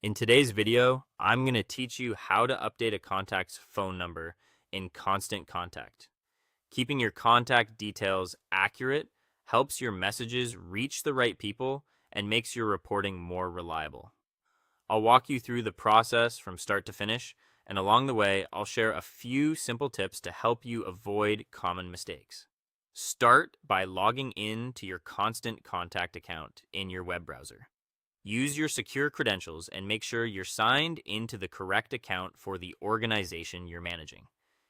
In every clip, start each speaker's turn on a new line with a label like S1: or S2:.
S1: In today's video, I'm going to teach you how to update a contact's phone number in Constant Contact. Keeping your contact details accurate helps your messages reach the right people and makes your reporting more reliable. I'll walk you through the process from start to finish, and along the way, I'll share a few simple tips to help you avoid common mistakes. Start by logging in to your Constant Contact account in your web browser. Use your secure credentials and make sure you're signed into the correct account for the organization you're managing.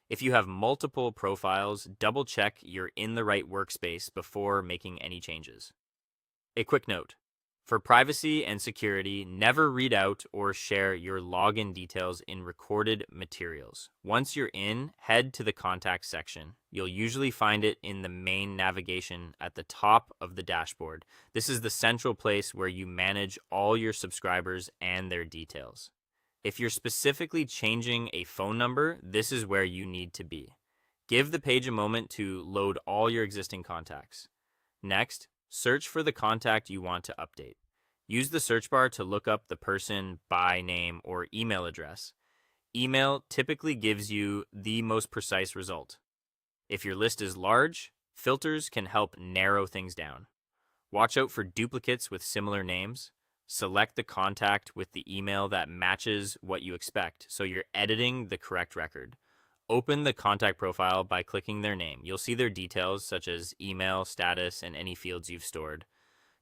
S1: If you have multiple profiles, double check you're in the right workspace before making any changes. A quick note. For privacy and security, never read out or share your login details in recorded materials. Once you're in, head to the contact section. You'll usually find it in the main navigation at the top of the dashboard. This is the central place where you manage all your subscribers and their details. If you're specifically changing a phone number, this is where you need to be. Give the page a moment to load all your existing contacts. Next, search for the contact you want to update. Use the search bar to look up the person by name or email address. Email typically gives you the most precise result. If your list is large, filters can help narrow things down. Watch out for duplicates with similar names. Select the contact with the email that matches what you expect, so you're editing the correct record. Open the contact profile by clicking their name. You'll see their details such as email, status, and any fields you've stored.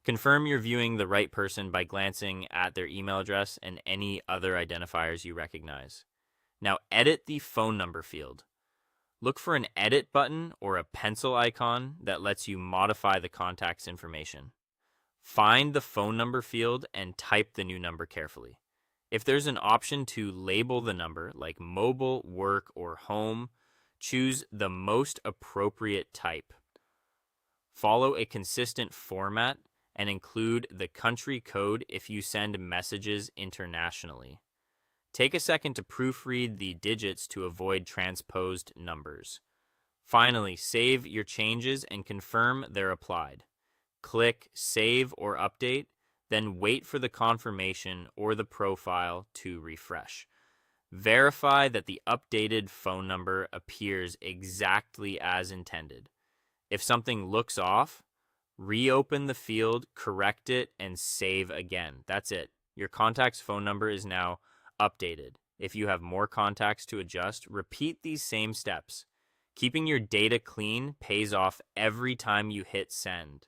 S1: Confirm you're viewing the right person by glancing at their email address and any other identifiers you recognize. Now edit the phone number field. Look for an edit button or a pencil icon that lets you modify the contact's information. Find the phone number field and type the new number carefully. If there's an option to label the number, like mobile, work, or home, choose the most appropriate type. Follow a consistent format and include the country code if you send messages internationally. Take a second to proofread the digits to avoid transposed numbers. Finally, save your changes and confirm they're applied. Click Save or Update, then wait for the confirmation or the profile to refresh. Verify that the updated phone number appears exactly as intended. If something looks off, reopen the field, correct it, and save again. That's it. Your contact's phone number is now updated. If you have more contacts to adjust, repeat these same steps. Keeping your data clean pays off every time you hit send.